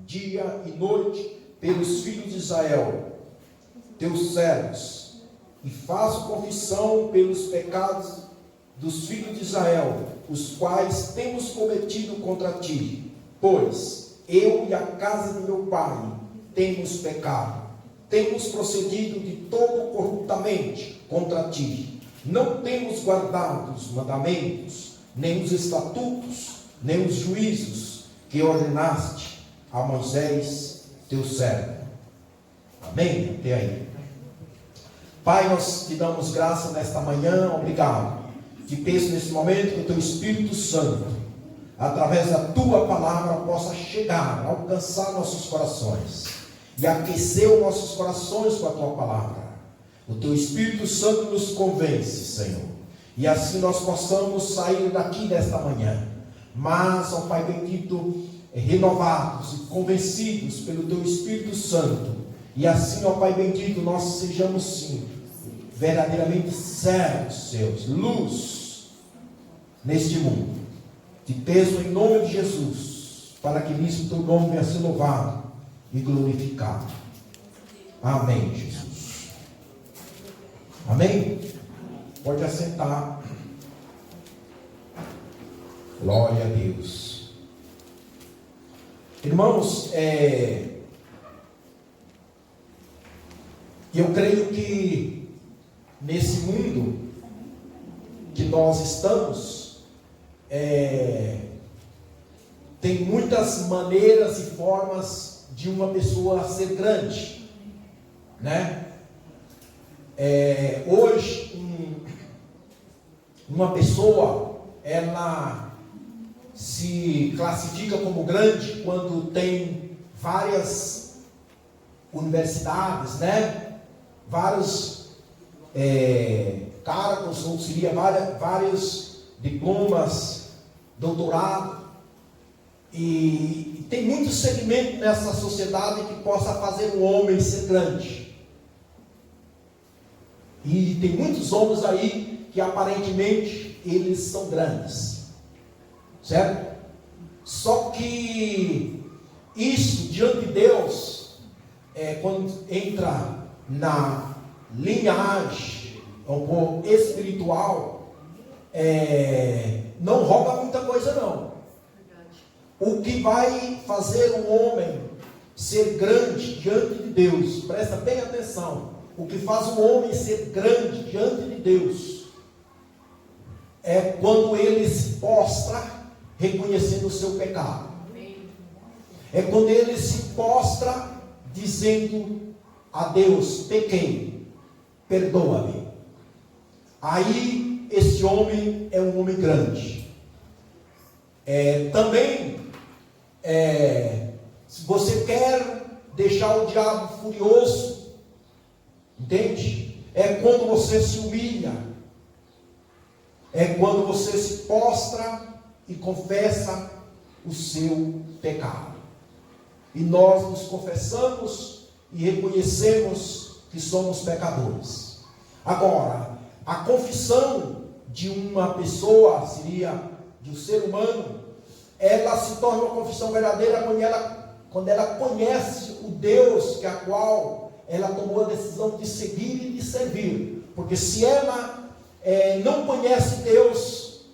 dia e noite pelos filhos de Israel, teus servos, e faço confissão pelos pecados dos filhos de Israel, os quais temos cometido contra ti, pois eu e a casa de meu pai temos pecado, temos procedido de todo corruptamente contra ti, não temos guardado os mandamentos, nem os estatutos, nem os juízos que ordenaste a Moisés, teu servo. Amém? Até aí. Pai, nós te damos graça nesta manhã, obrigado. Te peço nesse momento que o teu Espírito Santo, através da tua palavra, possa chegar, alcançar nossos corações e aquecer os nossos corações com a tua palavra. O teu Espírito Santo nos convence, Senhor, e assim nós possamos sair daqui nesta manhã, mas, ó Pai bendito, renovados e convencidos pelo teu Espírito Santo, e assim, ó Pai bendito, nós sejamos sim verdadeiramente servos seus, luz neste mundo. Te peço em nome de Jesus, para que nisso teu nome venha ser louvado e glorificado. Amém, Jesus. Amém? Pode assentar. Glória a Deus. Irmãos, eu creio que nesse mundo que nós estamos, tem muitas maneiras e formas de uma pessoa ser grande, né? Hoje, uma pessoa, ela se classifica como grande quando tem várias universidades, né? Vários cargos, ou seria vários diplomas, doutorado, e tem muito segmento nessa sociedade que possa fazer um homem ser grande. E tem muitos homens aí que aparentemente eles são grandes, certo? Só que isso diante de Deus, quando entra na linhagem um pouco espiritual, não rouba muita coisa não. O que vai fazer um homem ser grande diante de Deus, presta bem atenção, o que faz um homem ser grande diante de Deus é quando ele se postra reconhecendo o seu pecado. É quando ele se postra dizendo a Deus: pequei, perdoa-me. Aí esse homem é um homem grande. Também, se você quer deixar o diabo furioso, entende? É quando você se humilha, é quando você se postra e confessa o seu pecado. E nós nos confessamos e reconhecemos que somos pecadores. Agora, a confissão de uma pessoa, seria de um ser humano, ela se torna uma confissão verdadeira quando ela conhece o Deus que a qual ela tomou a decisão de seguir e de servir. Porque se ela não conhece Deus,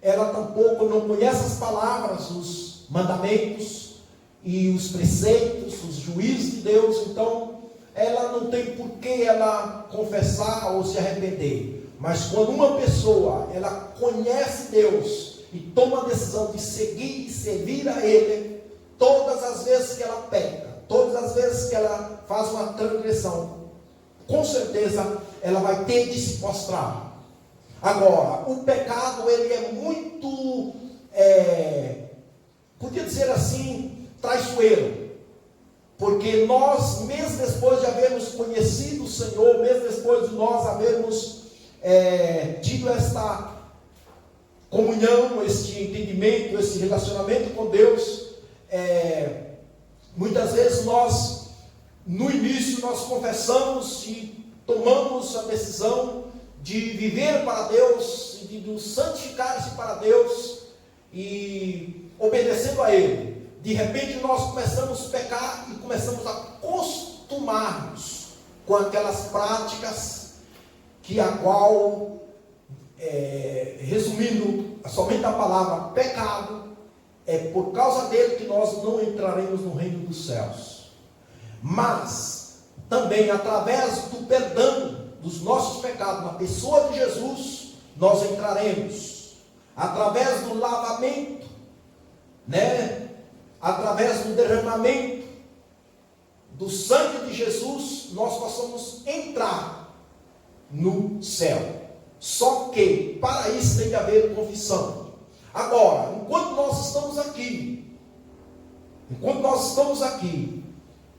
ela tampouco não conhece as palavras, os mandamentos e os preceitos, os juízos de Deus, então ela não tem por que ela confessar ou se arrepender. Mas quando uma pessoa, ela conhece Deus e toma a decisão de seguir e servir a Ele, todas as vezes que ela peca, todas as vezes que ela faz uma transgressão, com certeza ela vai ter de se postrar. Agora, o pecado, ele é muito, podia dizer assim, traiçoeiro. Porque nós, mesmo depois de havermos conhecido o Senhor, mesmo depois de nós havermos tido esta comunhão, este entendimento, esse relacionamento com Deus, muitas vezes nós, no início, nós confessamos e tomamos a decisão de viver para Deus, de nos santificar-se para Deus, e obedecendo a Ele, de repente nós começamos a pecar e começamos a acostumar-nos com aquelas práticas que a qual, resumindo somente a palavra pecado, é por causa dele que nós não entraremos no reino dos céus. Mas também através do perdão dos nossos pecados na pessoa de Jesus, nós entraremos. Através do lavamento, né? Através do derramamento do sangue de Jesus, nós possamos entrar no céu. Só que para isso tem que haver confissão. Agora, enquanto nós estamos aqui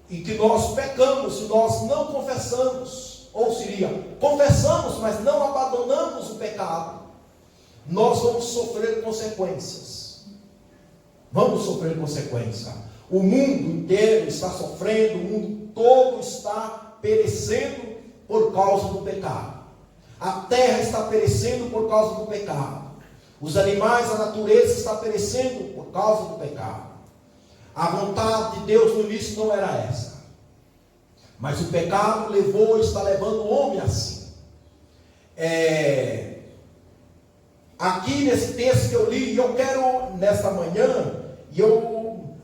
e que nós pecamos e nós não confessamos, ou seria, confessamos, mas não abandonamos o pecado, nós vamos sofrer consequências. Vamos sofrer consequência. O mundo inteiro está sofrendo, o mundo todo está perecendo por causa do pecado. A terra está perecendo por causa do pecado. Os animais, a natureza está perecendo por causa do pecado. A vontade de Deus no início não era essa. Mas o pecado levou e está levando o homem assim. Aqui nesse texto que eu li, eu quero nesta manhã, e eu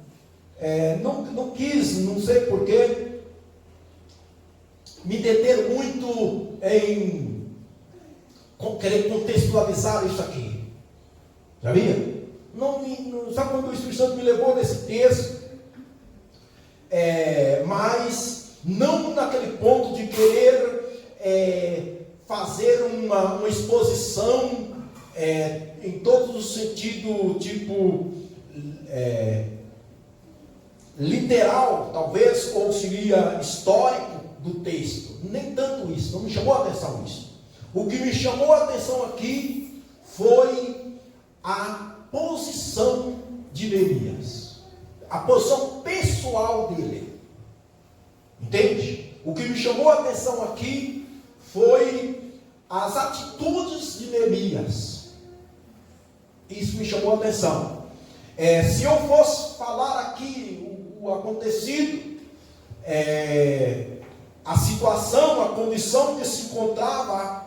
não quis, não sei porquê, me deter muito em querer contextualizar isso aqui. Sabia? Sabe quando o Espírito Santo me levou nesse texto? Mas não naquele ponto de querer fazer uma exposição em todos os sentidos, tipo literal, talvez, ou seria histórico do texto. Nem tanto isso, não me chamou a atenção isso. O que me chamou a atenção aqui foi a posição de Neemias, a posição pessoal dele. Entende? O que me chamou a atenção aqui foi as atitudes de Neemias. Isso me chamou a atenção. Se eu fosse falar aqui o acontecido, a situação, a condição que se encontrava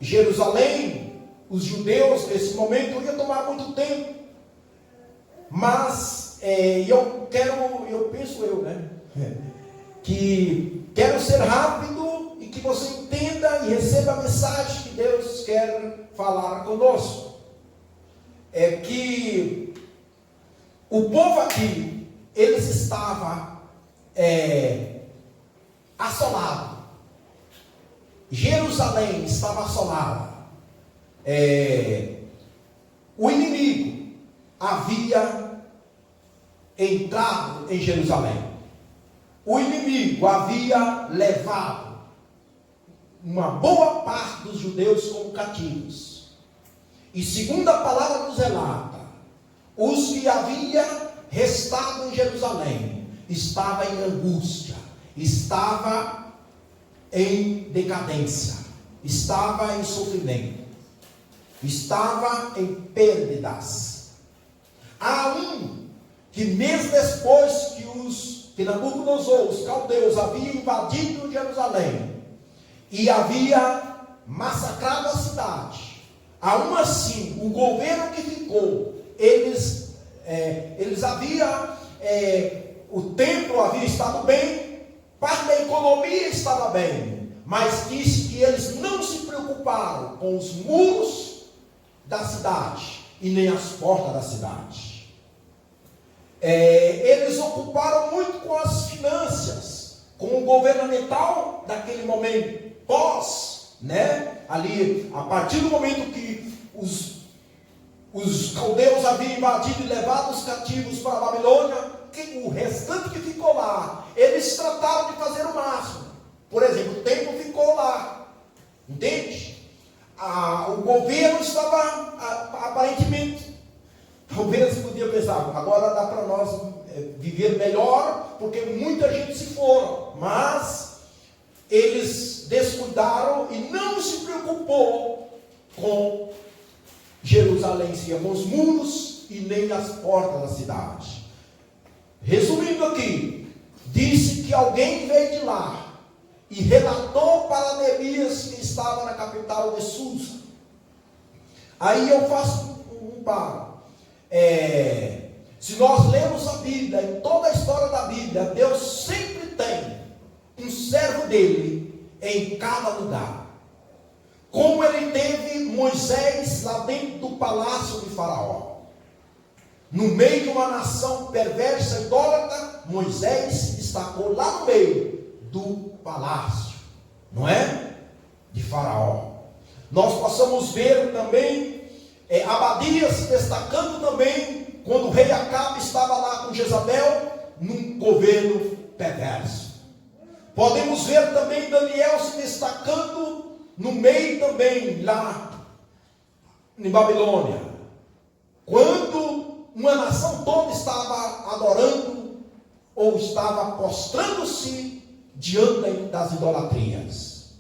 Jerusalém, os judeus nesse momento, ia tomar muito tempo. Mas que quero ser rápido e que você entenda e receba a mensagem que Deus quer falar conosco. É que o povo aqui, eles estavam assolado. Jerusalém estava assolada. O inimigo havia entrado em Jerusalém. O inimigo havia levado uma boa parte dos judeus como cativos. E segundo a palavra nos relata, os que havia restado em Jerusalém estava em angústia, estava em decadência, estava em sofrimento, estava em perdas. Há um que mesmo depois que Nabucodonosor, os caldeus, haviam invadido Jerusalém e havia massacrado a cidade, aún assim, o governo que ficou, eles haviam, o templo havia estado bem, parte da economia estava bem, mas disse que eles não se preocuparam com os muros da cidade e nem as portas da cidade. Eles ocuparam muito com as finanças, com o governamental daquele momento, ali, a partir do momento que os caldeus haviam invadido e levado os cativos para a Babilônia, o restante que ficou lá, eles trataram de fazer o máximo. Por exemplo, o templo ficou lá, entende? O governo estava aparentemente, talvez podia pensar, agora dá para nós viver melhor, porque muita gente se foram, mas eles descuidaram e não se preocupou com Jerusalém, com os muros e nem as portas da cidade. Resumindo aqui, disse que alguém veio de lá e relatou para Neemias que estava na capital de Susa. Aí eu faço um paro. Se nós lemos a Bíblia, em toda a história da Bíblia, Deus sempre tem um servo dele em cada lugar. Como ele teve Moisés lá dentro do palácio de Faraó. No meio de uma nação perversa e idólatra, Moisés se destacou lá no meio do palácio, não é? De Faraó. Nós possamos ver também Abadias se destacando também quando o rei Acabe estava lá com Jezabel num governo perverso. Podemos ver também Daniel se destacando no meio também lá em Babilônia, quando uma nação toda estava adorando ou estava prostrando-se diante das idolatrias.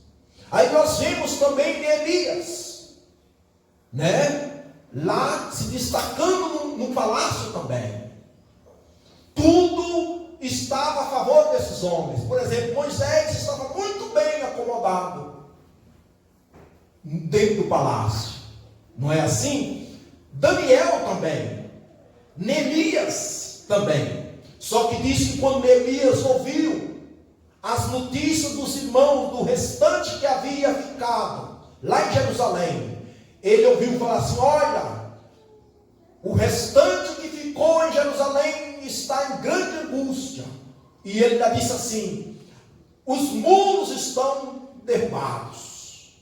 Aí nós vemos também Neemias, né? Lá se destacando no palácio também. Tudo estava a favor desses homens. Por exemplo, Moisés estava muito bem acomodado dentro do palácio. Não é assim? Daniel também. Neemias também. Só que diz que quando Neemias ouviu as notícias dos irmãos, do restante que havia ficado lá em Jerusalém, ele ouviu falar assim: olha, o restante que ficou em Jerusalém está em grande angústia. E ele ainda disse assim: os muros estão derrubados,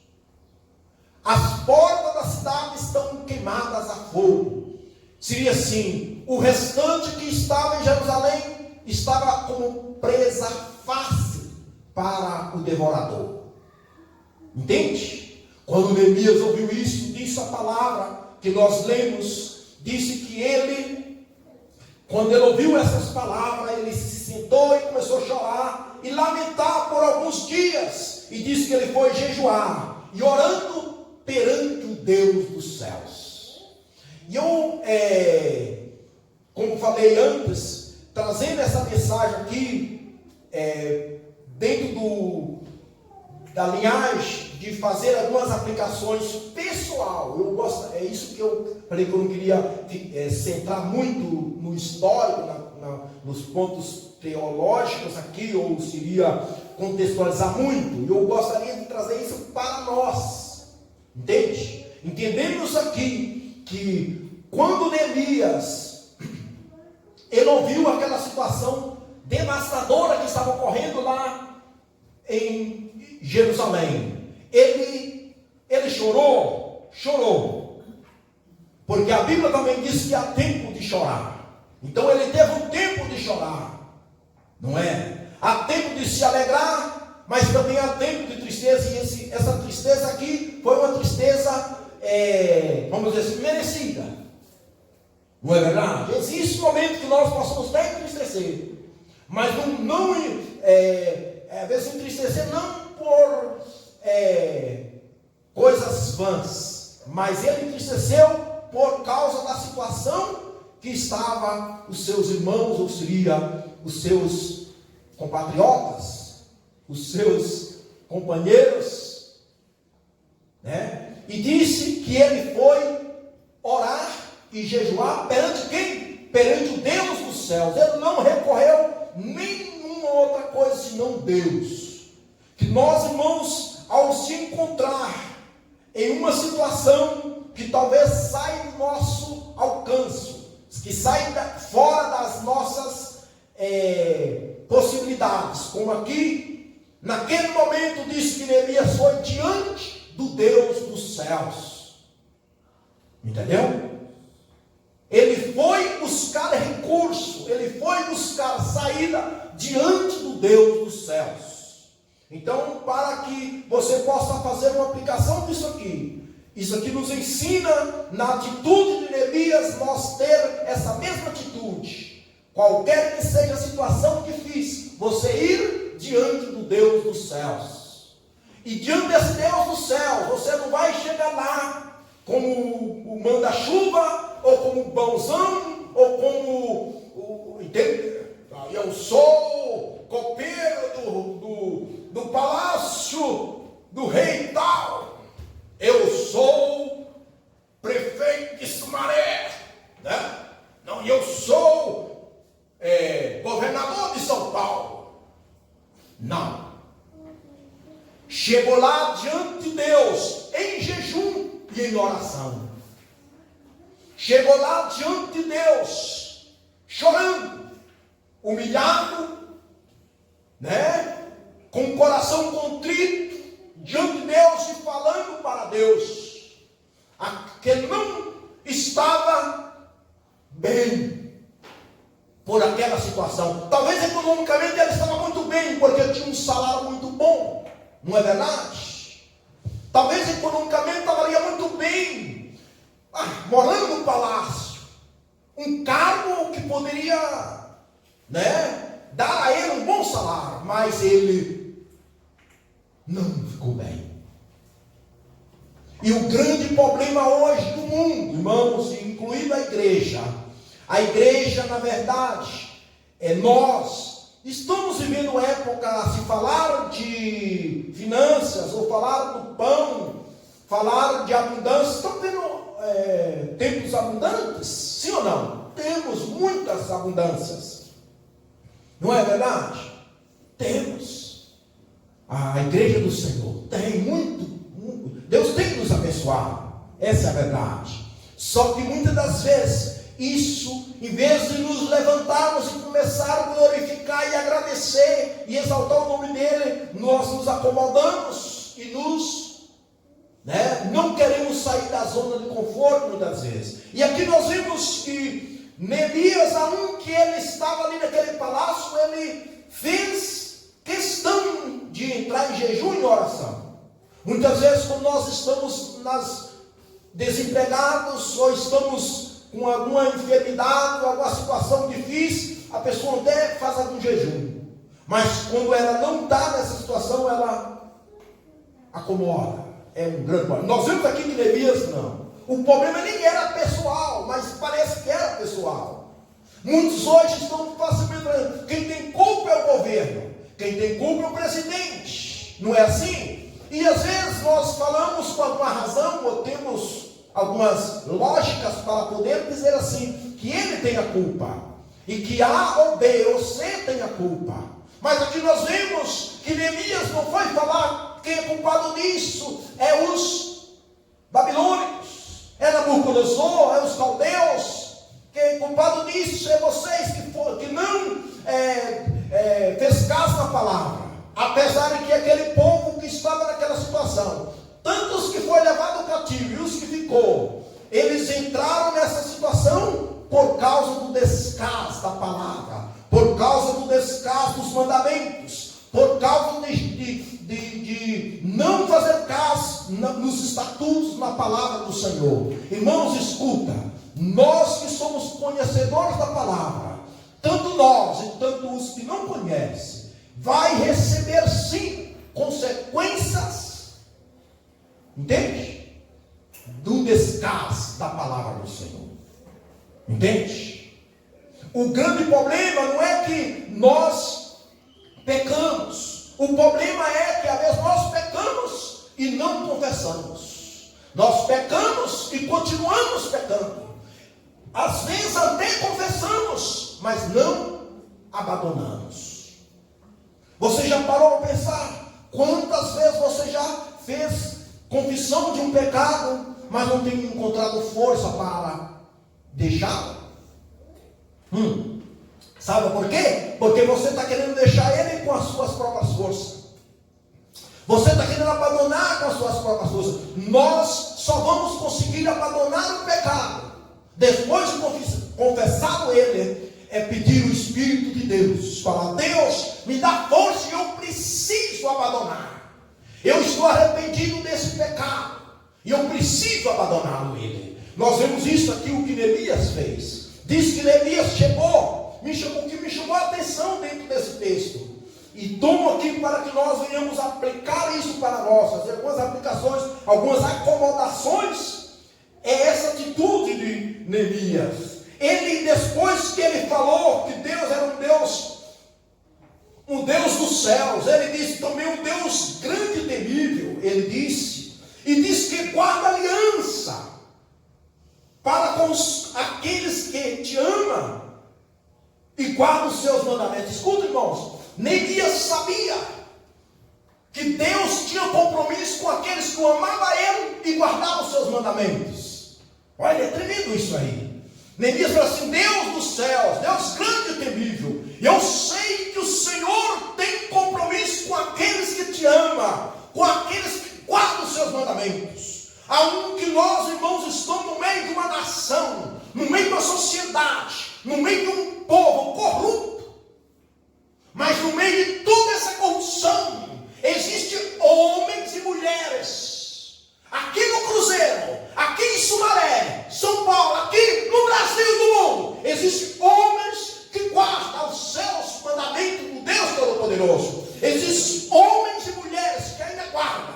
as portas da cidade estão queimadas a fogo. Seria assim: o restante que estava em Jerusalém estava como presa fácil para o devorador. Entende? Quando Neemias ouviu isso, disse a palavra que nós lemos, disse que ele, quando ele ouviu essas palavras, ele se sentou e começou a chorar e lamentar por alguns dias, e disse que ele foi jejuar e orando perante o Deus dos céus. E eu, como falei antes, trazendo essa mensagem aqui, dentro da linhagem de fazer algumas aplicações pessoal. Eu gosto, é isso que eu falei que eu não queria centrar muito no histórico, nos pontos teológicos aqui, ou seria contextualizar muito. Eu gostaria de trazer isso para nós. Entende? Entendemos aqui que quando Neemias ele ouviu aquela situação devastadora que estava ocorrendo lá em Jerusalém, ele chorou, porque a Bíblia também diz que há tempo de chorar. Então ele teve um tempo de chorar, não é? Há tempo de se alegrar, mas também há tempo de tristeza, e essa tristeza aqui foi uma tristeza, vamos dizer assim, merecida. Não é verdade? Existe um momento que nós possamos até entristecer, mas não às vezes entristecer não por coisas vãs, mas ele entristeceu por causa da situação que estava os seus irmãos, ou seria os seus compatriotas, os seus companheiros, né? E disse que ele foi orar e jejuar perante quem? Perante o Deus dos céus. Ele não recorreu nenhuma outra coisa senão Deus. Que nós, irmãos, ao se encontrar em uma situação que talvez saia do nosso alcance, que saia fora das nossas possibilidades, como aqui, naquele momento diz que Neemias foi diante do Deus dos céus. Entendeu? Ele foi buscar recurso, ele foi buscar saída diante do Deus dos céus. Então, para que você possa fazer uma aplicação disso aqui, isso aqui nos ensina, na atitude de Neemias, nós ter essa mesma atitude. Qualquer que seja a situação difícil, você ir diante do Deus dos céus. E diante desse Deus dos céus, você não vai chegar lá como o manda-chuva, ou como bonzão, ou como, entende? Eu sou copeiro do palácio do rei tal. Eu sou prefeito de Sumaré, né? Não, eu sou governador de São Paulo. Não. Chegou lá diante de Deus em jejum e em oração. Chegou lá diante de Deus chorando, humilhado, né? Com o coração contrito diante de Deus e falando para Deus que não estava bem por aquela situação. Talvez economicamente ele estava muito bem, porque tinha um salário muito bom, não é verdade? Talvez economicamente estaria muito bem, morando no palácio, um cargo que poderia, né, dar a ele um bom salário, mas ele não ficou bem. E o grande problema hoje do mundo, irmãos, incluindo a igreja, na verdade, nós estamos vivendo época, se falar de finanças, ou falar do pão, falar de abundância, estamos vendo tempos abundantes, sim ou não? Temos muitas abundâncias, não é verdade? Temos. A igreja do Senhor tem muito. Deus tem que nos abençoar, essa é a verdade. Só que muitas das vezes, isso, em vez de nos levantarmos e começar a glorificar e agradecer e exaltar o nome dele, nós nos acomodamos e não queremos sair da zona de conforto muitas vezes. E aqui nós vimos que Neemias, que ele estava ali naquele palácio, ele fez questão de entrar em jejum e oração. Muitas vezes, quando nós estamos desempregados, ou estamos com alguma enfermidade, ou alguma situação difícil, a pessoa até faz algum jejum. Mas quando ela não está nessa situação, ela acomoda. É um grande problema. Nós vemos aqui que Neemias não. O problema nem era pessoal, mas parece que era pessoal. Muitos hoje estão facilmente. Quem tem culpa é o governo. Quem tem culpa é o presidente. Não é assim? E às vezes nós falamos com alguma razão, ou temos algumas lógicas para poder dizer assim, que ele tem a culpa, e que A ou B ou C tem a culpa. Mas aqui nós vemos que Neemias não foi falar quem é culpado nisso, é os babilônicos, é Nabucodonosor, é os caldeus. Quem é culpado nisso é vocês que não fez caso na palavra. Apesar de que aquele povo que estava naquela situação, tanto os que foi levado cativo e os que ficou, eles entraram nessa situação por causa do descaso da palavra, por causa do descaso dos mandamentos, por causa de não fazer caso nos estatutos, na palavra do Senhor. Irmãos, escuta, nós que somos conhecedores da palavra, tanto nós e tanto os que não conhecem, vai receber sim consequências, entende? Do descaso da palavra do Senhor, entende? O grande problema não é que nós pecamos, o problema é que às vezes nós pecamos e não confessamos. Nós pecamos e continuamos pecando. Às vezes até confessamos, mas não abandonamos. Você já parou a pensar quantas vezes você já fez confissão de um pecado, mas não tem encontrado força para deixá-lo? Sabe por quê? Porque você está querendo deixar ele com as suas próprias forças. Você está querendo abandonar com as suas próprias forças. Nós só vamos conseguir abandonar o pecado depois de confessado ele. É pedir o Espírito de Deus, falar: Deus, me dá força e eu preciso abandonar. Eu estou arrependido desse pecado e eu preciso abandoná-lo ele. Nós vemos isso aqui, o que Neemias fez. Diz que Neemias chegou, o que me chamou a atenção dentro desse texto. E tomo aqui para que nós venhamos aplicar isso para nós, fazer algumas aplicações, algumas acomodações. É essa atitude Neemias. Ele, depois que ele falou que Deus era um Deus dos céus, ele disse também um Deus grande e temível, ele disse, e diz que guarda aliança para com aqueles que te amam e guardam os seus mandamentos. Escuta, irmãos, Neemias sabia que Deus tinha compromisso com aqueles que o amavam a ele e guardavam os seus mandamentos. Olha, é tremendo isso aí. Neemias fala assim: Deus dos céus, Deus grande e temível, eu sei que o Senhor tem compromisso com aqueles que te amam, com aqueles que guardam os seus mandamentos. Aonde nós, irmãos, estamos no meio de uma nação, no meio de uma sociedade, no meio de um povo corrupto, mas no meio de toda essa corrupção, existem homens e mulheres. Aqui no Cruzeiro, aqui em Sumaré, São Paulo, aqui no Brasil e no mundo, existem homens que guardam os seus mandamentos do Deus Todo-Poderoso. Existem homens e mulheres que ainda guardam.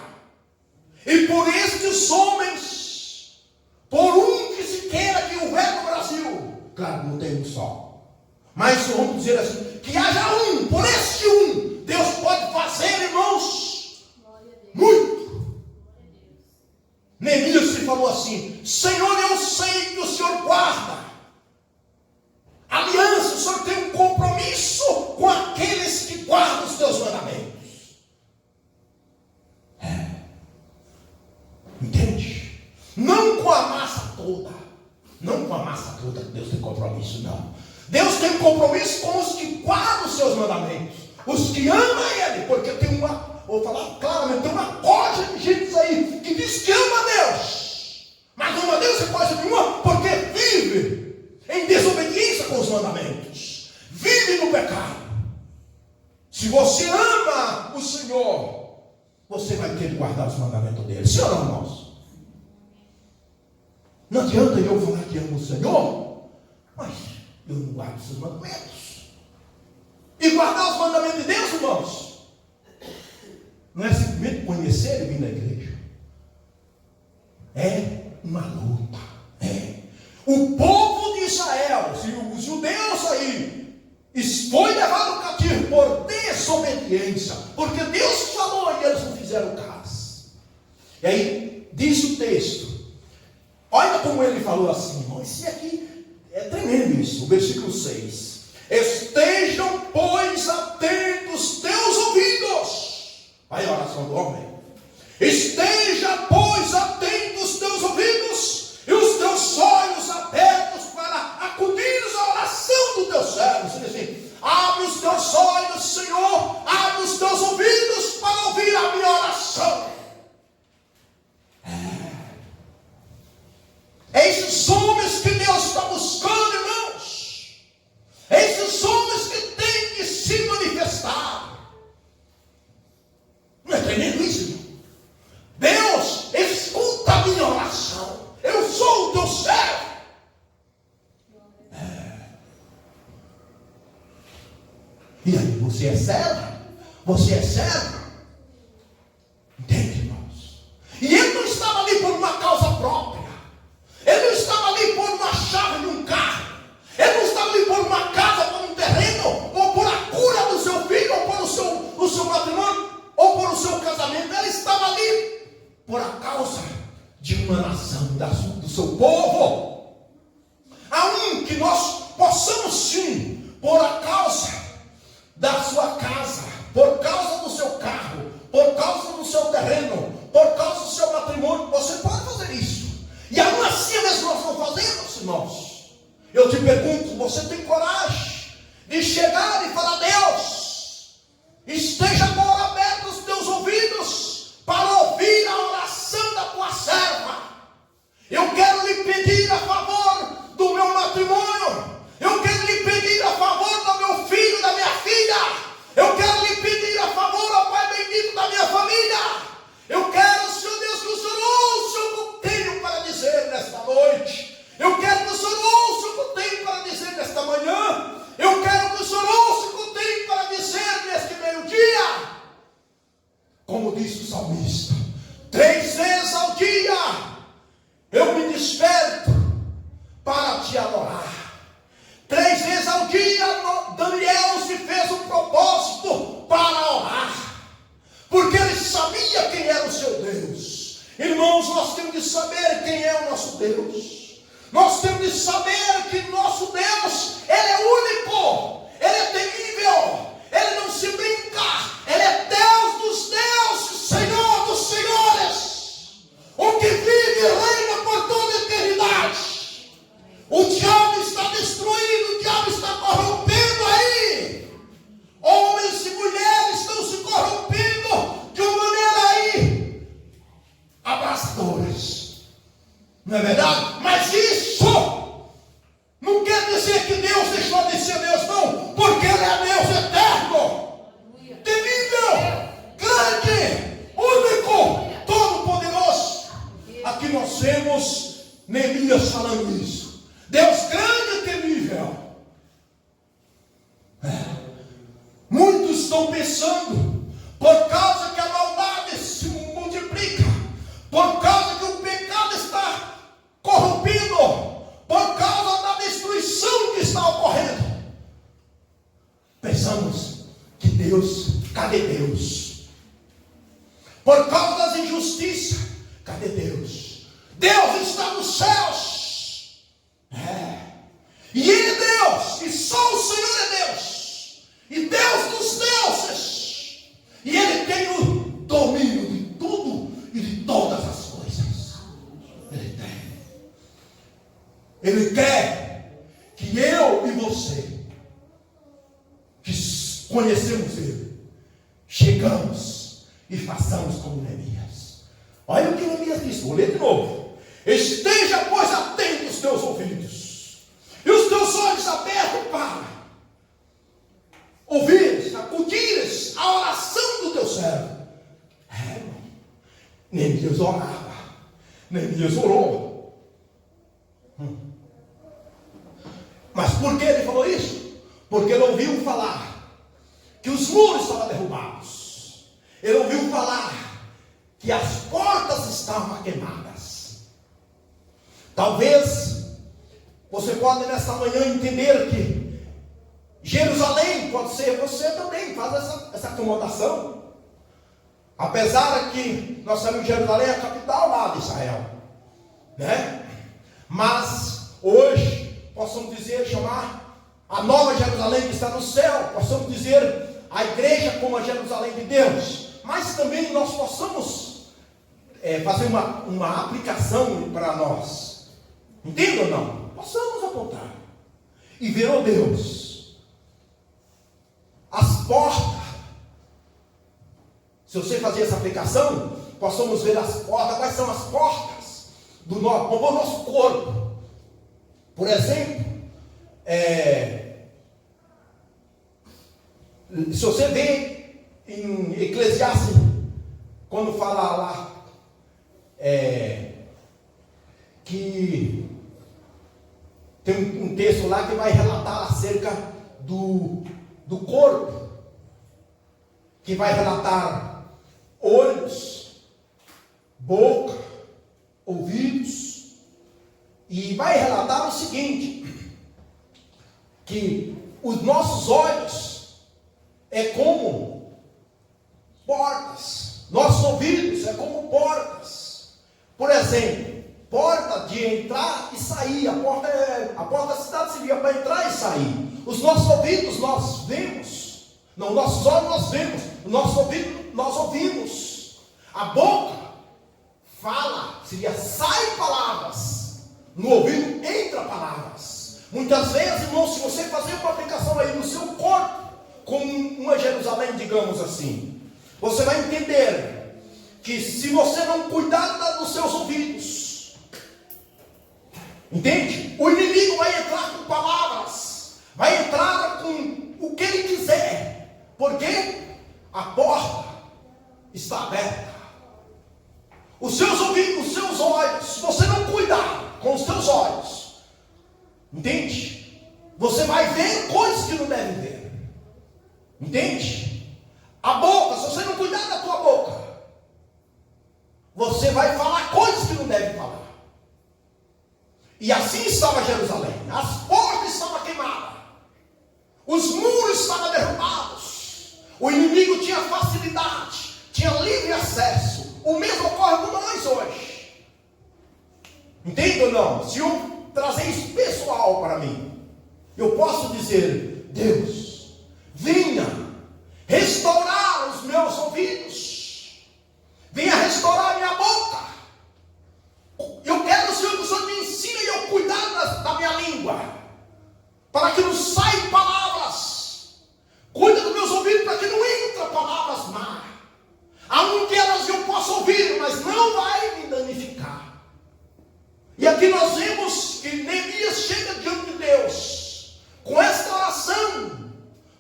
E por estes homens, por um que se queira que houver no Brasil, claro, não tem um só, mas vamos dizer assim, que haja um, por este um, Deus pode fazer, irmãos, muito. Neemias se falou assim: Senhor, eu sei que o Senhor guarda aliança, o Senhor tem um compromisso com aqueles que guardam os teus mandamentos. Entende? Não com a massa toda, não com a massa toda que Deus tem compromisso, não. Deus tem compromisso com os que guardam os seus mandamentos, os que amam Ele, porque tem uma, vou falar claramente, tem uma coisa de gente aí que diz que ama a Deus, mas não ama a Deus em coisa nenhuma, porque vive em desobediência com os mandamentos, vive no pecado. Se você ama o Senhor, você vai ter que guardar os mandamentos dele, sim ou não, irmãos? Não adianta eu falar que amo o Senhor, mas eu não guardo os seus mandamentos. E guardar os mandamentos de Deus, irmãos, não é simplesmente conhecer e vir na igreja. É uma luta. O povo de Israel, os judeus aí, foi levado cativo por desobediência, porque Deus falou e eles não fizeram caso. E aí diz o texto, olha como ele falou assim, irmão, isso aqui é tremendo isso, o versículo 6. Estejam, pois, atentos teus ouvidos. Aí a oração do homem. Esteja, pois, atentos teus ouvidos e os teus olhos abertos para acudir à oração do teu servo. Assim, abre os teus olhos, Senhor, abre os teus ouvidos para ouvir a minha oração. Esses homens que Deus está buscando, irmãos, esses homens que têm que se manifestar. Não é tremendo isso, irmão? Deus, escuta a minha oração. Eu sou o teu servo. E aí, você é servo? Você é servo? Entende, irmãos? E ele não estava ali por uma causa própria. Ele não estava ali por uma chave de um carro. Ele não estava ali por uma casa, por um terreno, ou por a cura do seu filho, ou por o seu matrimônio, ou por o seu casamento. Ele estava ali por a causa de uma nação, do seu povo. Há um que nós possamos sim, por a causa da sua casa, por causa do seu carro, por causa do seu terreno, por causa do seu matrimônio, você pode fazer isso. E ainda assim mesmo nós não fazemos, irmãos. Eu te pergunto, você tem coragem de chegar e falar: Deus, esteja agora abertos os teus ouvidos para ouvir a oração da tua serva. Eu quero lhe pedir a favor do meu matrimônio. Eu quero lhe pedir a favor do meu filho, da minha filha. Eu quero lhe pedir a favor, ó Pai bendito, da minha família. Eu quero, Senhor Deus, que o Senhor ouça o que eu tenho para dizer nesta noite. Eu quero que o Senhor ouça o que eu tenho para dizer nesta manhã. Eu quero que o Senhor ouça Irmãos, nós temos de saber quem é o nosso Deus. Nós temos de saber que nosso Deus, Ele é único, Ele é temível, Ele não se brinca, Ele é Deus dos deuses, Senhor dos senhores, o que vive e reina por toda a eternidade. O diabo está destruindo, o diabo está corrompendo aí. Homens e mulheres estão se corrompendo de uma maneira aí abrasadoras. Não é verdade? Mas isso não quer dizer que Deus deixou de ser Deus, não. Porque Ele é Deus eterno, temível, grande, único, todo-poderoso. Aqui nós vemos Neemias falando isso. Deus grande e temível. Muitos estão pensando, por causa que a maldade se multiplica, por causa que o pecado está corrompido, por causa da destruição que está ocorrendo, pensamos que Deus, cadê Deus? Por causa das injustiças, cadê Deus? Deus está nos céus. E Ele é Deus, e só o Senhor é Deus, e Deus dos deuses, e Ele tem o domínio de tudo e de todas as coisas. Ele tem. Ele quer que eu e você, que conhecemos Ele, chegamos e façamos como Neemias. Olha o que Neemias disse, vou ler de novo. Esteja, pois, atento os teus ouvidos e os teus olhos abertos para ouvires, acudires a oração do teu servo. Neemias orava, Neemias orou. Mas por que ele falou isso? Porque ele ouviu falar que os muros estavam derrubados. Ele ouviu falar que as portas estavam queimadas. Talvez você pode nessa manhã entender que Jerusalém pode ser você também, faz essa acomodação. Apesar que nós sabemos que Jerusalém é a capital lá de Israel, né? Mas hoje possamos dizer, chamar a nova Jerusalém que está no céu, possamos dizer a igreja como a Jerusalém de Deus, mas também nós possamos fazer uma aplicação para nós. Entende ou não? Possamos apontar e ver, oh Deus, as portas. Se você fazer essa aplicação, possamos ver as portas. Quais são as portas do nosso corpo? Por exemplo, se você vê em Eclesiastes, quando fala lá que tem um texto lá que vai relatar acerca do corpo, que vai relatar olhos, boca, ouvidos, e vai relatar o seguinte, que os nossos olhos é como portas, nossos ouvidos é como portas. Por exemplo, porta de entrar e sair, a porta da cidade civil é para entrar e sair. Os nossos ouvidos nós vemos, não, nossos olhos nós vemos, o nosso ouvido nós ouvimos, a boca fala, seria sai palavras, no ouvido entra palavras. Muitas vezes, irmãos, se você fazer uma aplicação aí no seu corpo, como uma Jerusalém, digamos assim, você vai entender que se você não cuidar dos seus ouvidos, entende? O inimigo vai entrar com palavras, vai entrar com o que ele quiser, porque a porta está aberta. Os seus ouvidos, os seus olhos, se você não cuidar com os seus olhos, entende? Você vai ver coisas que não deve ver, entende? A boca, se você não cuidar da tua boca, você vai falar coisas que não deve falar. E assim estava Jerusalém, as portas estavam queimadas, os muros estavam derrubados, o inimigo tinha facilidade, tinha livre acesso. O mesmo ocorre com nós hoje. Entende ou não? Se eu trazer isso pessoal para mim, eu posso dizer: Deus, venha restaurar os meus ouvidos, venha restaurar a minha boca. Eu quero, Senhor, que o Senhor me ensine a eu cuidar da minha língua, para que não saiam palavras. Cuida dos meus ouvidos para que não entrem palavras más. Aonde elas eu posso ouvir, mas não vai me danificar. E aqui nós vemos que Neemias chega diante de Deus com esta oração,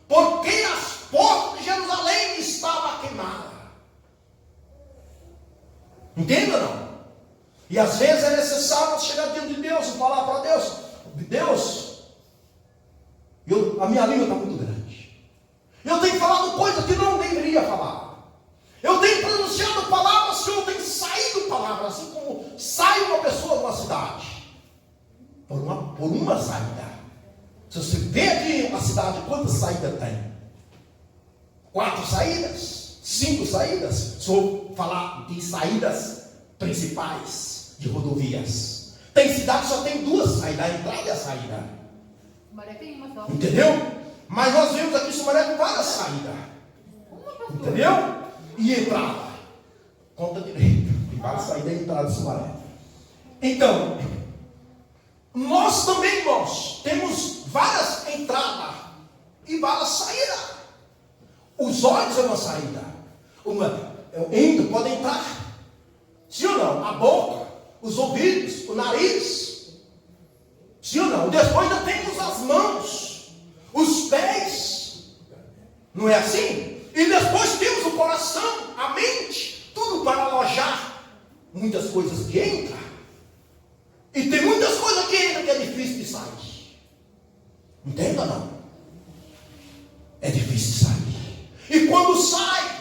porque as portas de Jerusalém estavam queimadas. Entenda ou não? E às vezes é necessário chegar diante de Deus e falar para Deus: Deus, a minha língua está muito grande. Eu tenho falado coisas que não deveria falar. Eu tenho pronunciado palavras, Senhor, tem saído palavras, assim como sai uma pessoa de uma cidade, por uma saída. Se você vê aqui a cidade, quantas saídas tem? 4 saídas? 5 saídas? Se eu falar de saídas principais de rodovias. Tem cidade que só tem 2 saídas, a entrada e a saída. Sumaré tem uma só. Entendeu? Mas nós vemos aqui Sumaré com várias saídas. Entendeu? E entrada. Conta direito. Tem várias saídas e entrada de Sumaré. Então, nós também, irmãos, temos várias entradas e várias saídas. Os olhos é uma saída. Pode entrar. Sim ou não? A boca, os ouvidos, o nariz. Sim ou não? Depois ainda temos as mãos, os pés. Não é assim? E depois temos o coração, a mente, tudo para alojar muitas coisas que entram. E tem muitas coisas que entram que é difícil de sair. Entenda ou não? É difícil de sair. E quando sai,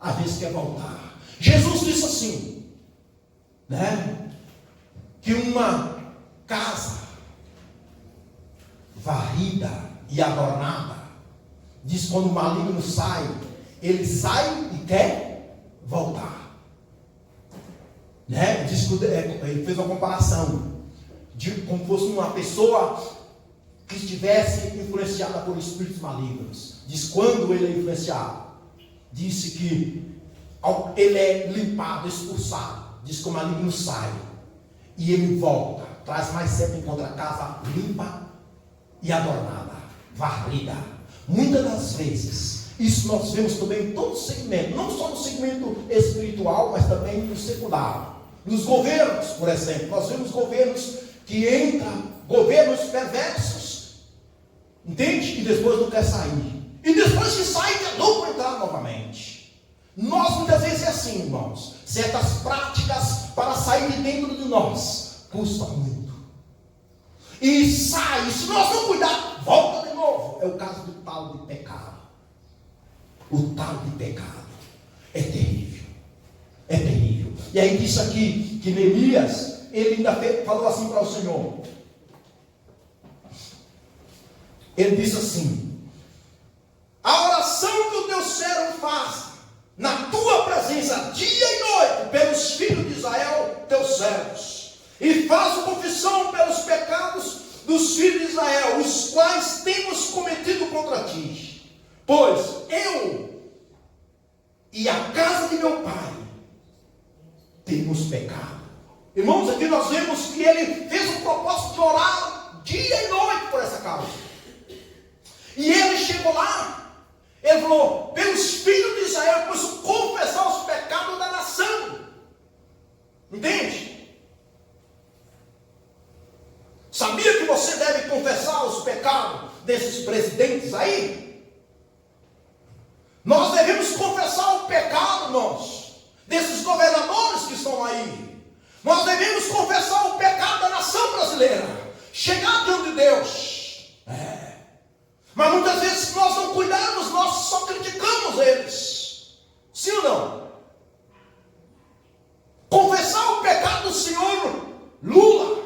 às vezes quer voltar. Jesus disse assim, né? Que uma casa varrida e adornada, diz, quando o maligno sai, ele sai e quer voltar. Né? Diz que ele fez uma comparação de como fosse uma pessoa que estivesse influenciada por espíritos malignos. Diz, quando ele é influenciado, disse que ele é limpado, expulsado. Diz que o maligno sai e ele volta, traz mais cedo, encontra a casa limpa e adornada, varrida. Muitas das vezes, isso nós vemos também em todo segmento, não só no segmento espiritual, mas também no secular. Nos governos, por exemplo, nós vemos governos que entram, governos perversos, entende? E depois não quer sair. E depois que sai, é louco entrar novamente. Nós muitas vezes é assim, irmãos. Certas práticas para sair de dentro de nós custam muito. E sai, se nós não cuidar, volta de novo. É o caso do tal de pecado. O tal de pecado é terrível. É terrível. E aí diz aqui que Neemias, ele ainda falou assim para o Senhor. Ele disse assim: a oração que o teu servo faz na tua presença, dia e noite, pelos filhos de Israel, teus servos, e faço confissão pelos pecados dos filhos de Israel, os quais temos cometido contra ti, pois eu e a casa de meu pai temos pecado. Irmãos, aqui nós vemos que ele fez o propósito de orar dia e noite por essa causa. E ele chegou lá, ele falou, pelos filhos de Israel, eu posso confessar os pecados da nação. Entende? Sabia que você deve confessar os pecados desses presidentes aí? Nós devemos confessar o pecado, irmãos, desses governadores que estão aí. Nós devemos confessar o pecado da nação brasileira. Chegar diante de Deus. Mas muitas vezes, se nós não cuidarmos, nós só criticamos eles. Sim ou não? Confessar o pecado do senhor Lula.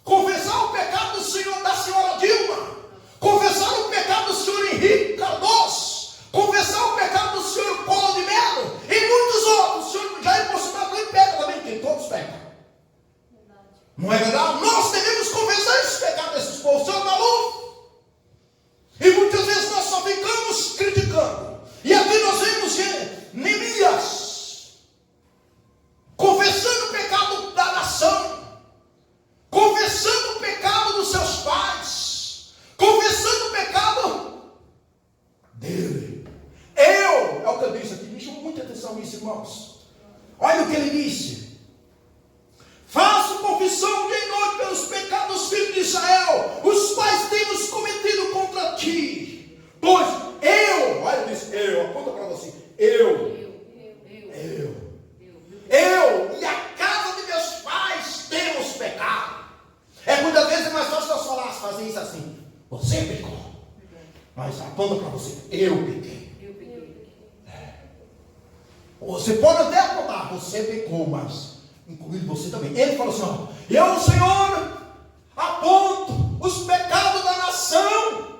Confessar o pecado do senhor, da senhora Dilma. Confessar o pecado do senhor Henrique Cardoso. Confessar o pecado do senhor Collor de Mello. E muitos outros. O senhor Jair Bolsonaro nem pega também, porque todos pecam. irmãos. Olha o que ele disse. Faço confissão dia e noite pelos pecados dos filhos de Israel, os quais temos cometido contra ti. Pois eu, olha, ele disse, aponta para você, eu e a casa de meus pais temos pecado. Muitas vezes é mais fácil nós fazer isso assim, você pecou. Mas aponta para você, eu pequei. Você pode até apontar, você pecou, mas incluindo você também. Ele falou assim, ó, eu, Senhor, aponto os pecados da nação,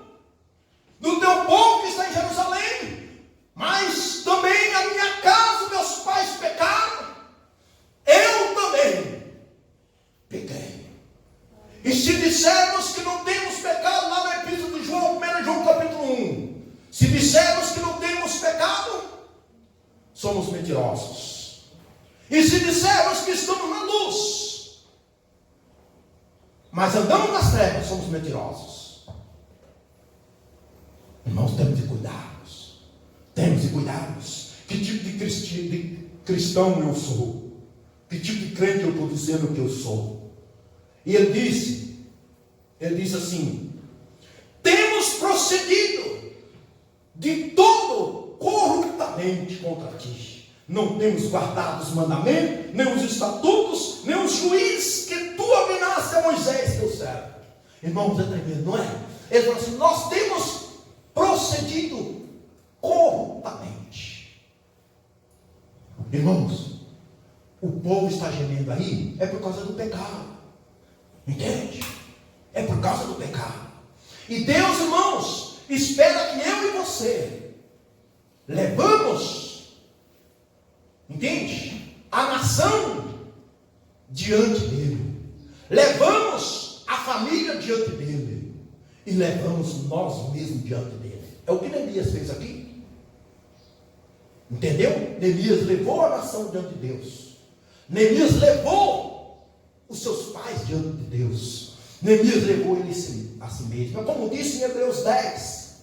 do teu povo que está em Jerusalém, mas também a minha casa, meus pais pecaram, eu também pequei. E se dissermos que não temos pecado, lá na Epístola de João, 1 João capítulo 1, se dissermos que não temos pecado, somos mentirosos. E se dissermos que estamos na luz, mas andamos nas trevas, somos mentirosos. Irmãos, temos de cuidarmos. Temos de cuidarmos. Que tipo de cristão eu sou? Que tipo de crente eu estou dizendo que eu sou? E ele disse assim, temos procedido de todo corruptamente contra ti. Não temos guardado os mandamentos, nem os estatutos, nem os juízes que tu ordenaste a Moisés, teu servo. Irmãos, é tremendo, não é? Ele falou assim, nós temos procedido corruptamente. Irmãos, o povo está gemendo aí, é por causa do pecado. Entende? É por causa do pecado. E Deus, irmãos, espera que eu e você levamos, entende? A nação diante dele. Levamos a família diante dele. E levamos nós mesmos diante dele. É o que Neemias fez aqui. Entendeu? Neemias levou a nação diante de Deus. Neemias levou os seus pais diante de Deus. Neemias levou ele a si mesmo. Como disse em Hebreus 10,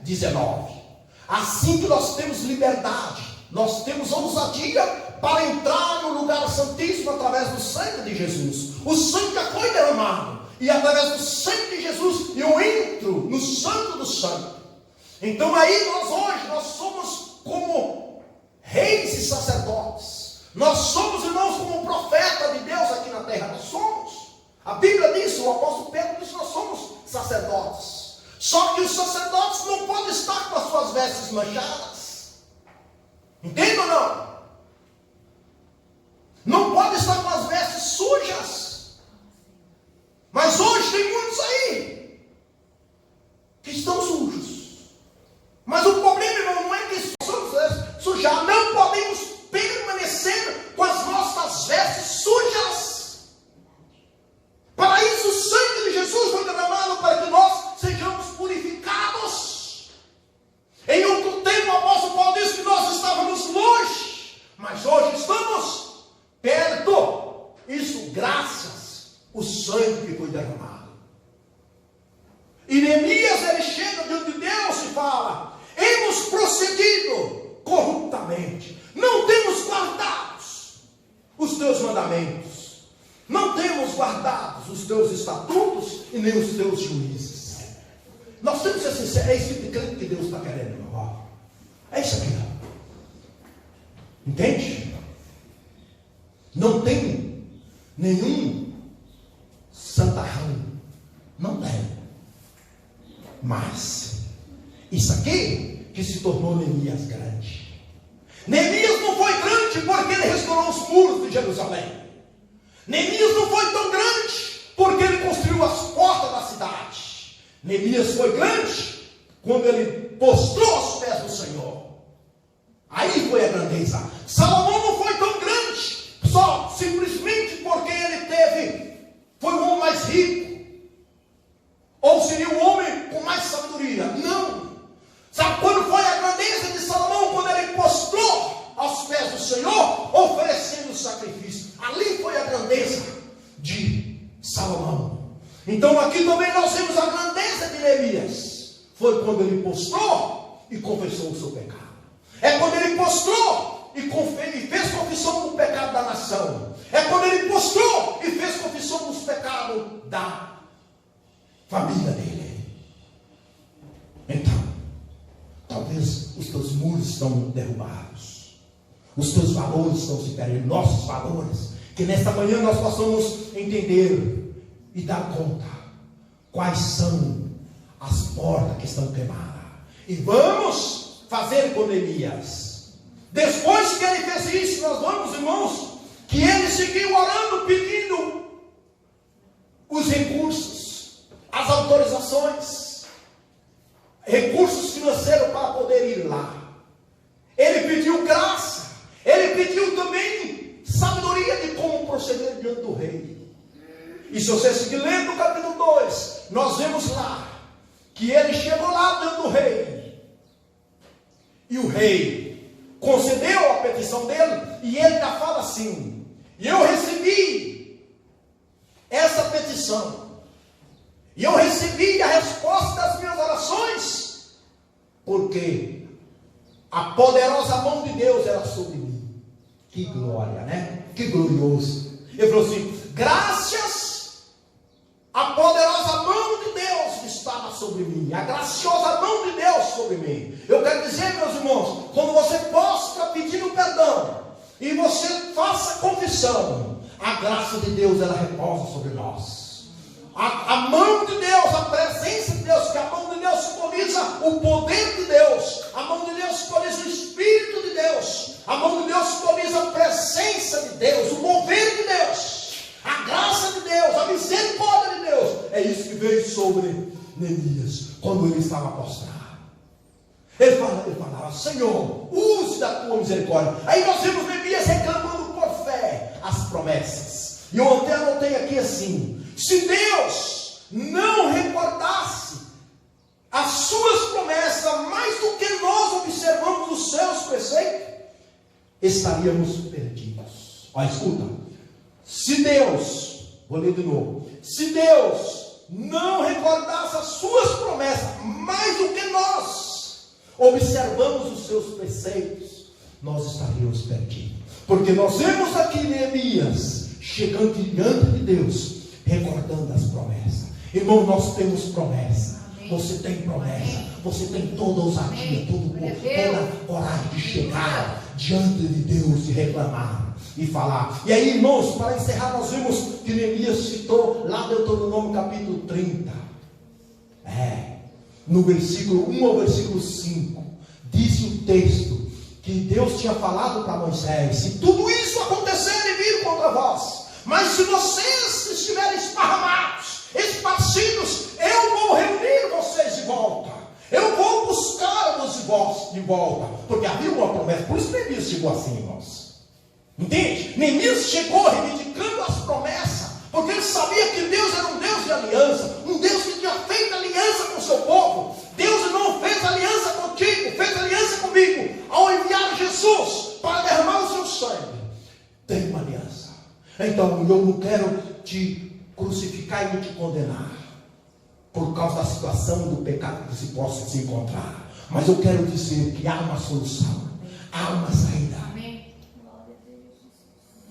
19. Assim que nós temos liberdade, nós temos ousadia para entrar no lugar santíssimo através do sangue de Jesus. O sangue já foi derramado. E através do sangue de Jesus eu entro no santo do santo. Então aí nós somos como reis e sacerdotes. Nós somos, irmãos, como profeta de Deus aqui na terra. Nós somos. A Bíblia diz, o apóstolo Pedro diz, nós somos sacerdotes. Só que os sacerdotes não podem estar com as suas vestes manchadas. Entende ou não? Não podem estar com as vestes sujas. Mas hoje tem muitos aí que estão sujos. Mas o problema, irmão, não é que estamos sujar. Não podemos permanecer com as nossas vestes sujas. Para isso o sangue de Jesus foi derramado, para que nós sejamos purificados. Em outro tempo o apóstolo Paulo disse que nós estávamos longe, mas hoje estamos perto. Isso graças ao sangue que foi derramado. E Neemias, ele chega diante de Deus e fala, hemos procedido corruptamente, não temos guardado os teus mandamentos, não temos guardado os teus estatutos e nem os teus juízes. Nós temos que ser sinceros. É esse tipo de crente que Deus está querendo, irmão. É isso aqui, ó. Entende? Não tem nenhum santarrão, não tem. Mas isso aqui que se tornou Neemias grande. Neemias não foi grande porque ele restaurou os muros de Jerusalém. Neemias não foi tão grande porque ele construiu as portas da cidade. Neemias foi grande quando ele postrou aos pés do Senhor. Aí foi a grandeza. Salomão não foi tão grande só simplesmente porque ele foi o homem mais rico, ou seria o homem com mais sabedoria. Não. Sabe quando foi a grandeza de Salomão? Quando ele postrou aos pés do Senhor, oferecendo o sacrifício. Ali foi a grandeza de Salomão. Então aqui também nós vemos a grandeza de Neemias. Foi quando ele postrou e confessou o seu pecado. É quando ele postrou e fez confissão do pecado da nação. É quando ele postrou e fez confissão dos pecados da família dele. Então, talvez os teus muros estão derrubados. Os teus valores estão se perdendo. Nossos valores. Que nesta manhã nós possamos entender e dar conta quais são as portas que estão queimadas. E vamos fazer com Neemias. Depois que ele fez isso, nós vamos, irmãos, que ele seguiu orando, pedindo os recursos, as autorizações, recursos financeiros para poder ir lá. Ele pediu graça, ele pediu também sabedoria de como proceder diante do rei. E se você seguir lendo o capítulo 2, nós vemos lá que ele chegou lá diante do rei. E o rei concedeu a petição dele, e ele ainda fala assim: e eu recebi essa petição, e eu recebi a resposta das minhas orações, porque a poderosa mão de Deus era sobre mim. Que glória, né? Que glorioso. Ele falou assim: graças a poderosa mão de Deus estava sobre mim, a graciosa mão de Deus sobre mim. Eu quero dizer, meus irmãos, quando você possa pedindo perdão e você faça confissão, a graça de Deus ela repousa sobre nós. A mão de Deus, a presença de Deus, que a mão de Deus simboliza o poder de Deus, a mão de Deus simboliza o Espírito de Deus, a mão de Deus simboliza a presença de Deus, o mover de Deus, a graça de Deus, a misericórdia de Deus. É isso que veio sobre Neemias quando ele estava prostrado. Ele falava: Senhor, use da tua misericórdia. Aí nós vemos Neemias reclamando por fé as promessas. E eu até anotei aqui assim: se Deus não recordasse as suas promessas mais do que nós observamos os seus preceitos, estaríamos perdidos. Olha, escuta. Se Deus, vou ler de novo, se Deus não recordasse as suas promessas mais do que nós observamos os seus preceitos, nós estaríamos perdidos. Porque nós vemos aqui Neemias chegando diante de Deus, recordando as promessas. Irmão, nós temos promessa. Você tem promessa. Você tem toda a ousadia, toda a coragem de chegar diante de Deus e reclamar e falar. E aí, irmãos, para encerrar, nós vimos que Neemias citou lá Deuteronômio capítulo 30. No versículo 1 ao versículo 5, disse o texto que Deus tinha falado para Moisés: se tudo isso acontecer e vir contra vós, mas se vocês estiverem esparramados, esparcidos, eu vou reunir vocês de volta, eu vou buscar-vos de volta, porque havia uma promessa. Por isso Neemias chegou assim, irmãos. Entende? Neemias chegou reivindicando as promessas, porque ele sabia que Deus era um Deus de aliança, um Deus que tinha feito aliança com o seu povo. Deus não fez aliança contigo, fez aliança comigo, ao enviar Jesus para derramar o seu sangue. Tem uma aliança. Então eu não quero te crucificar e não te condenar por causa da situação do pecado que você possa se encontrar, mas eu quero dizer que há uma solução, há uma saída.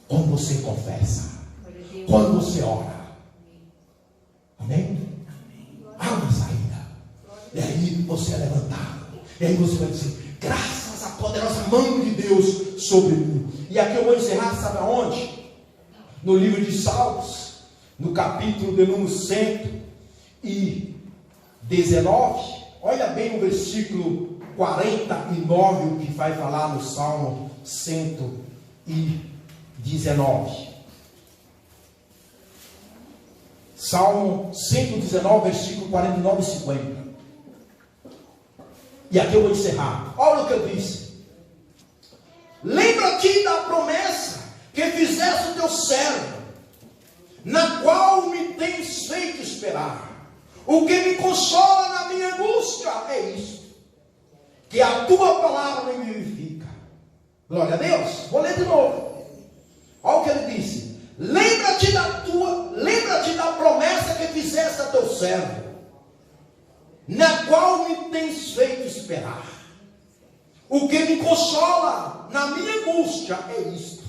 Quando você confessa, quando você ora, amém? Há uma saída, e aí você é levantado, e aí você vai dizer: graças à poderosa mão de Deus sobre mim. E aqui eu vou encerrar, sabe aonde? No livro de Salmos, no capítulo de número 119, olha bem o versículo 49, o que vai falar no Salmo 119. Salmo 119, versículo 49 e 50. E aqui eu vou encerrar. Olha o que eu disse: lembra-te da promessa que fizeste o teu servo, na qual me tens feito esperar. O que me consola na minha angústia é isso, que a tua palavra me vivifica. Glória a Deus. Vou ler de novo. Olha o que ele disse: lembra-te da promessa que fizeste a teu servo, na qual me tens feito esperar. O que me consola na minha angústia é isto: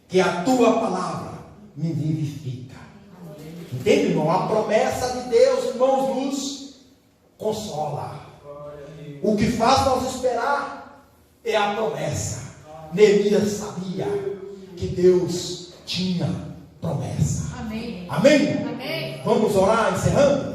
que a tua palavra me vivifica. Entende, irmão? A promessa de Deus, irmãos, nos consola. O que faz nós esperar é a promessa. Neemias sabia que Deus tinha promessa. Amém. Amém? Amém. Vamos orar encerrando?